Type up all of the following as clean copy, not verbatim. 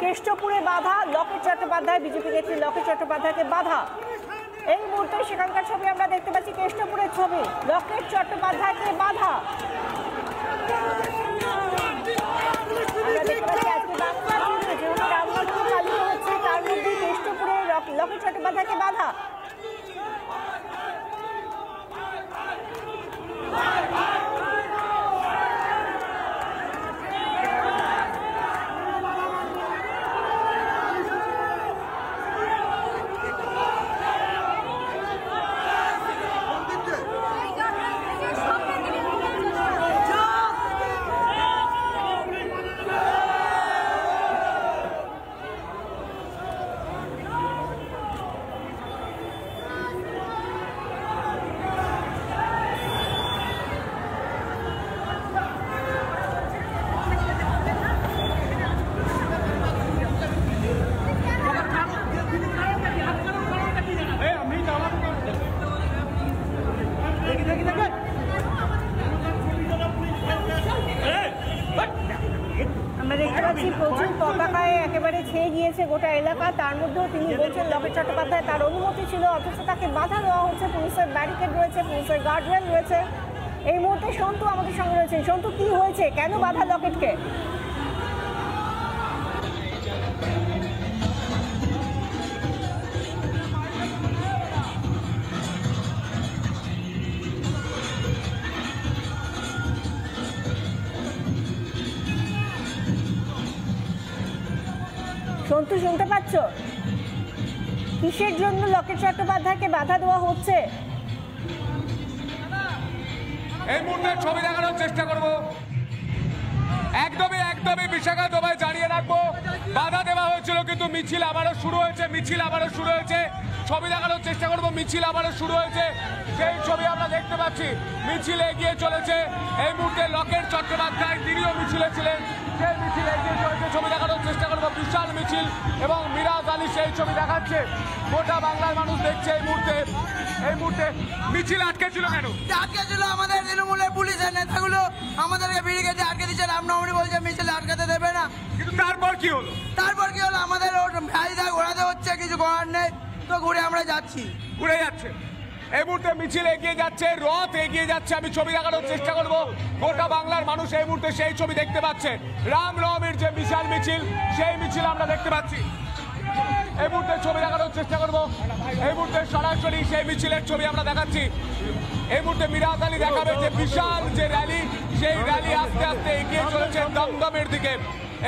কেষ্টপুরে বাধা, লকেট চট্টোপাধ্যায়, বিজেপি নেত্রী লকেট চট্টোপাধ্যায়কে বাধা। এই মুহূর্তে সেখানকার ছবি আমরা দেখতে পাচ্ছি, কেষ্টপুরের ছবি, লকেট চট্টোপাধ্যায়কে বাধা। তার মধ্যে কেষ্টপুরে লকেট চট্টোপাধ্যায়কে বাধা। আমরা দেখতে পাচ্ছি প্রচুর পতাকায় একেবারে ছেয়ে গিয়েছে গোটা এলাকা। তার মধ্যেও তিনি বলছেন লকেট চট্টোপাধ্যায় তার অনুমতি ছিল, অথচ তাকে বাধা দেওয়া হচ্ছে। পুলিশের ব্যারিকেড রয়েছে, পুলিশের গার্ডওয়েল রয়েছে। এই মুহূর্তে সন্তু আমাদের সঙ্গে রয়েছে। সন্তু, কি হয়েছে, কেন বাধা লকেটকে? সন্তু, শুনতে পাচ্ছ? কিসের জন্য লকেট চট্টোপাধ্যায়কে বাধা দেওয়া হচ্ছে? এই মুহূর্তে ছবি দেখানোর চেষ্টা করবো। একদমই বিশাখা তোমায় জানিয়ে রাখবো, বাধা দেওয়া হয়েছিল কিন্তু মিছিল আবারও শুরু হয়েছে। ছবি দেখানোর চেষ্টা করবো, মিছিল আবারও শুরু হয়েছে। সেই ছবি আমরা দেখতে পাচ্ছি, মিছিল এগিয়ে চলেছে। এই মুহূর্তে লকেট চট্টোপাধ্যায় তিনিও মিছিলে ছিলেন, সেই মিছিল এগিয়ে চলেছে। ছবি দেখানোর চেষ্টা করবো, বিশাল মিছিল, এবং মিরাজ আলী সেই ছবি দেখাচ্ছে। গোটা বাংলার মানুষ দেখছে এই মুহূর্তে মিছিল আটকে ছিল। কেন আটকে ছিল? আমাদের তৃণমূলের পুলিশের নেতাগুলো আমাদেরকে ব্যারিকেডে আটকে দিচ্ছে। রামনবমী বলছে মিছিল আটকাতে দেবে না। কিন্তু তারপর কি হলো? আমাদের ঘোরাতে হচ্ছে, কিছু করার নেই, তো ঘুরে আমরা যাচ্ছি। এই মুহূর্তে মিছিল এগিয়ে যাচ্ছে, রথ এগিয়ে যাচ্ছে। আমি ছবি দেখানোর চেষ্টা করবো। গোটা বাংলার মানুষ এই মুহূর্তে সেই ছবি দেখতে পাচ্ছে। রামনবমীর যে বিশাল মিছিল, সেই মিছিল আমরা দেখতে পাচ্ছি। এই মুহূর্তে ছবি দেখানোর চেষ্টা করবো। এই মুহূর্তে সরাসরি সেই মিছিলের ছবি আমরা দেখাচ্ছি। এই মুহূর্তে মিরাজ আলী দেখাবে যে বিশাল যে র্যালি, সেই র্যালি আস্তে আস্তে এগিয়ে চলেছে দমদমের দিকে।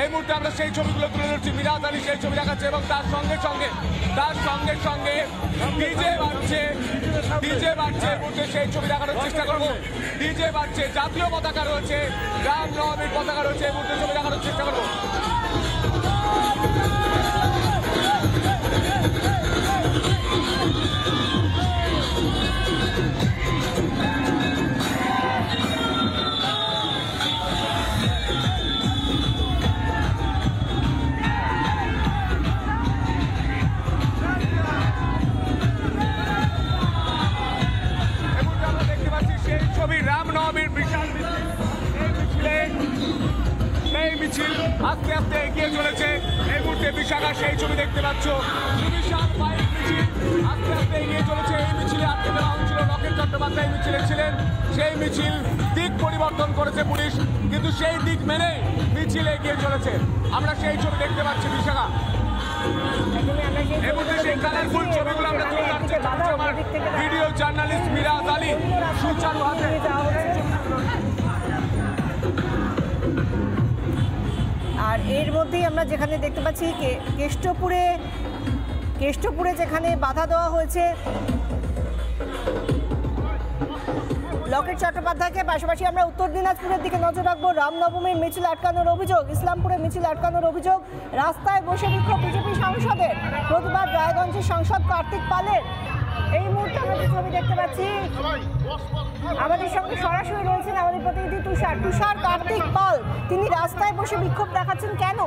এই মুহূর্তে আমরা সেই ছবিগুলো তুলে ধরছি। মিরাজ আলী সেই ছবি দেখাচ্ছে, এবং তার সঙ্গে সঙ্গে ডিজে বাজছে। এই মুহূর্তে সেই ছবি দেখানোর চেষ্টা করবো। ডিজে বাজছে, জাতীয় পতাকা রয়েছে, রামনবমীর পতাকা রয়েছে। এই মুহূর্তে ছবি দেখানোর চেষ্টা করবো। রামনবমীর বিশাল এই মিছিল আস্তে আস্তে এগিয়ে চলেছে। এই মুহূর্তে বিশাখা সেই ছবি দেখতে পাচ্ছ। বিশাল বাইক মিছিল আস্তে আস্তে এগিয়ে চলেছে। এই মিছিলে আটকে দেওয়া হয়েছিল, লকেট চট্টোপাধ্যায় মিছিলে ছিলেন। সেই মিছিল দিক পরিবর্তন করেছে পুলিশ, কিন্তু সেই দিক মেনে মিছিল এগিয়ে চলেছে। আমরা সেই ছবি দেখতে পাচ্ছি। বিশাখা, এই মুহূর্তে সেই কালারফুল ছবিগুলো আমরা তুলে ধরছি। আমার ভিডিও জার্নালিস্ট মিরাজ আলী সুচারু হাতে। আর এর মধ্যেই আমরা যেখানে দেখতে পাচ্ছি কেষ্টপুরে যেখানে বাধা দেওয়া হয়েছে লকেট চট্টোপাধ্যায়কে, পাশাপাশি আমরা উত্তর দিনাজপুরের দিকে নজর রাখবো। রামনবমীর মিছিল আটকানোর অভিযোগ, ইসলামপুরে মিছিল আটকানোর অভিযোগ, রাস্তায় বসে বিক্ষোভ বিজেপি সাংসদের, প্রতিবাদ রায়গঞ্জের সাংসদ কার্তিক পালের। এই মুহূর্তে আমরা যে ছবি দেখতে পাচ্ছি, আমাদের সঙ্গে সরাসরি রয়েছেন আমাদের প্রতিনিধি তুষার। কার্তিক পাল, তিনি রাস্তায় বসে বিক্ষোভ দেখাচ্ছেন কেন?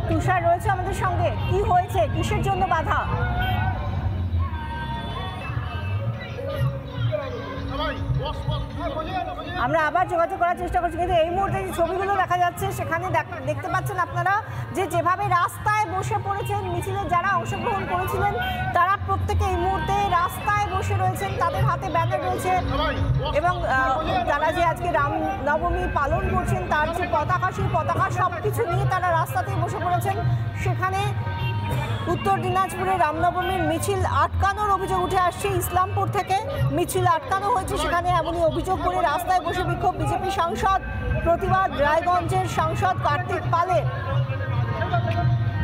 তুষার রয়েছে রয়েছে আমাদের সঙ্গে, কি হয়েছে, কিসের জন্য বাধা? আমরা আবার যোগাযোগ করার চেষ্টা করছি, কিন্তু এই মুহূর্তে যে ছবিগুলো দেখা যাচ্ছে সেখানে দেখতে পাচ্ছেন আপনারা যে যেভাবে রাস্তায় বসে পড়েছেন মিছিলে যারা অংশগ্রহণ করেছিলেন তারা প্রত্যেকে এই মুহূর্তে রাস্তায় বসে রয়েছেন, তাদের হাতে ব্যানার রয়েছে এবং তারা যে আজকে রামনবমী পালন করছেন তার যে পতাকা, সেই পতাকা সব কিছু নিয়ে তারা রাস্তাতেই বসে পড়েছেন। সেখানে উত্তর দিনাজপুরে রামনবমীর মিছিল আটকানোর অভিযোগ উঠে আসছে। ইসলামপুর থেকে মিছিল আটকানো হয়েছে, সেখানে এমনই অভিযোগ করে রাস্তায় বসে বিক্ষোভ বিজেপি সাংসদ, প্রতিবাদ রায়গঞ্জের সাংসদ কার্তিক পালের।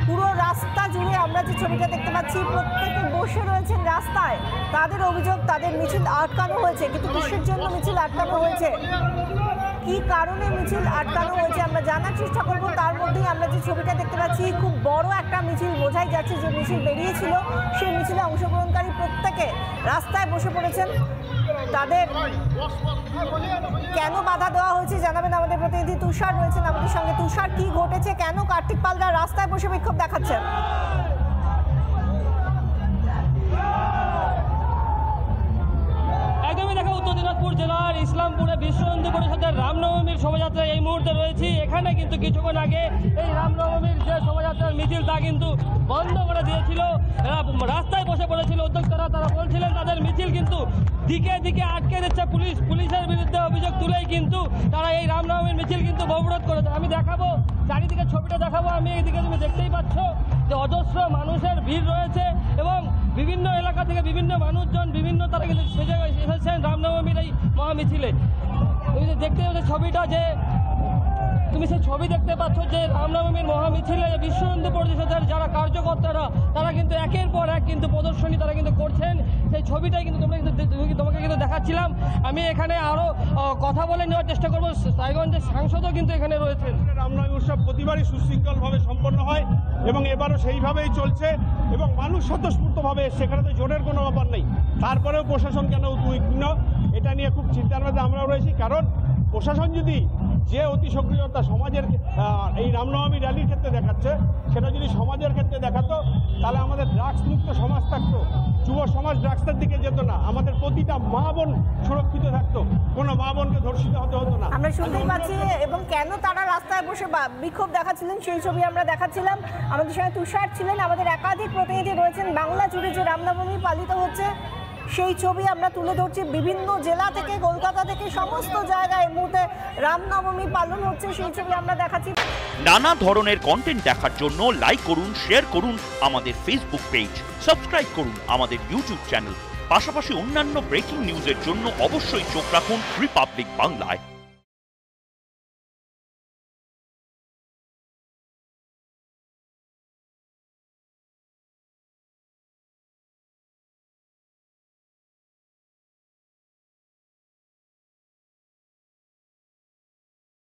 পুরো রাস্তা জুড়ে আমরা যে ছবিটা দেখতে পাচ্ছি প্রত্যেকে বসে রয়েছেন রাস্তায়, তাদের অভিযোগ তাদের মিছিল আটকানো হয়েছে। কিন্তু কিসের জন্য মিছিল আটকানো হয়েছে, কি কারণে মিছিল আটকানো হয়েছে আমরা জানার চেষ্টা করব। তার মধ্যেই আমরা যে ছবিটা দেখতে পাচ্ছি খুব বড় একটা মিছিল, বোঝাই যাচ্ছে যে মিছিল বেরিয়েছিল, সেই মিছিলে অংশগ্রহণকারী প্রত্যেকে রাস্তায় বসে পড়েছেন। তাদের কেন বাধা দেওয়া হয়েছে জানাবেন আমাদের প্রতিনিধি তুষার রয়েছেন আমাদের সঙ্গে। তুষার, কি ঘটেছে, কেন কার্তিক পালরা রাস্তায় বসে বিক্ষোভ দেখাচ্ছেন? একদমই দেখো, উত্তর দিনাজপুর জেলার ইসলামপুরে বিশ্ব হিন্দু পরিষদের রামনবমীর শোভাযাত্রা এই মুহূর্তে রয়েছি। এখানে কিন্তু কিছুক্ষণ আগে এই রামনবমীর যে শোভাযাত্রার মিছিল তা কিন্তু বন্ধ করে দিয়েছিল, রাস্তায় বসে পড়েছিল উদ্যোক্তারা। তারা বলছিলেন তাদের মিছিল কিন্তু দিকে দিকে আটকে দিচ্ছে পুলিশ, পুলিশের বিরুদ্ধে অভিযোগ তুলেই কিন্তু তারা এই রামনবমীর মিছিল কিন্তু অবরোধ করেছে। আমি দেখাবো, চারিদিকে ছবিটা দেখাবো, আমি এইদিকে তুমি দেখতেই পাচ্ছ যে অজস্র মানুষের ভিড় রয়েছে এবং বিভিন্ন এলাকা থেকে বিভিন্ন মানুষজন বিভিন্ন তারা কিন্তু সেজে এসেছেন রামনবমীর এই মহামিছিলে। তুমি যে দেখতে পাচ্ছ ছবিটা, যে তুমি সেই ছবি দেখতে পাচ্ছ যে রামনবমীর মহামিছিলে বিশ্ব হিন্দু পরিষদের যারা কার্যকর্তারা তারা কিন্তু একের পর এক কিন্তু প্রদর্শনী তারা কিন্তু করছেন। সেই ছবিটাই কিন্তু তোমাকে কিন্তু দেখাচ্ছিলাম। আমি এখানে আরো কথা বলে নেওয়ার চেষ্টা করবো, রায়গঞ্জের সাংসদও কিন্তু এখানে রয়েছেন। রামনবমী উৎসব প্রতিবারই সুশৃঙ্খলভাবে সম্পন্ন হয় এবং এবারও সেইভাবেই চলছে এবং মানুষ স্বতঃস্ফূর্তভাবে, সেখানে তো জোরের কোনো ব্যাপার নেই। তারপরেও প্রশাসন কেন উদ্বিগ্ন, এটা নিয়ে খুব চিন্তার মধ্যে আমরাও রয়েছি। কারণ প্রশাসন যদি যে অতি সক্রিয়তা সমাজের এই রামনবমী র্যালির ক্ষেত্রে দেখাচ্ছে, সেটা যদি সমাজের ক্ষেত্রে দেখাতো তাহলে আমাদের ড্রাগস মুক্ত সমাজ থাকতো, যুব সমাজ ড্রাগসের দিকে যেত না, আমাদের প্রতিটা মা বোন সুরক্ষিত থাকতো, কোনো মা বোনকে ধর্ষিত হতে হতো না। আমরা শুনতেই পাচ্ছি এবং কেন তারা রাস্তায় বসে বিক্ষোভ দেখাচ্ছিলেন সেই ছবি আমরা দেখাচ্ছিলাম। আমাদের সঙ্গে তুষার ছিলেন, আমাদের একাধিক প্রতিনিধি রয়েছেন। বাংলা জুড়ে যে রামনবমী পালিত হচ্ছে সেই ছবি আমরা তুলে ধরছি, বিভিন্ন জেলা থেকে, কলকাতা থেকে, সমস্ত জায়গায় এই মুহূর্তে রামনবমী পালন হচ্ছে, সেই ছবি আমরা দেখাচ্ছি। নানা ধরনের কন্টেন্ট দেখার জন্য লাইক করুন, শেয়ার করুন আমাদের ফেসবুক পেজ, সাবস্ক্রাইব করুন আমাদের ইউটিউব চ্যানেল। পাশাপাশি অন্যান্য ব্রেকিং নিউজের জন্য অবশ্যই চোখ রাখুন রিপাবলিক বাংলায়।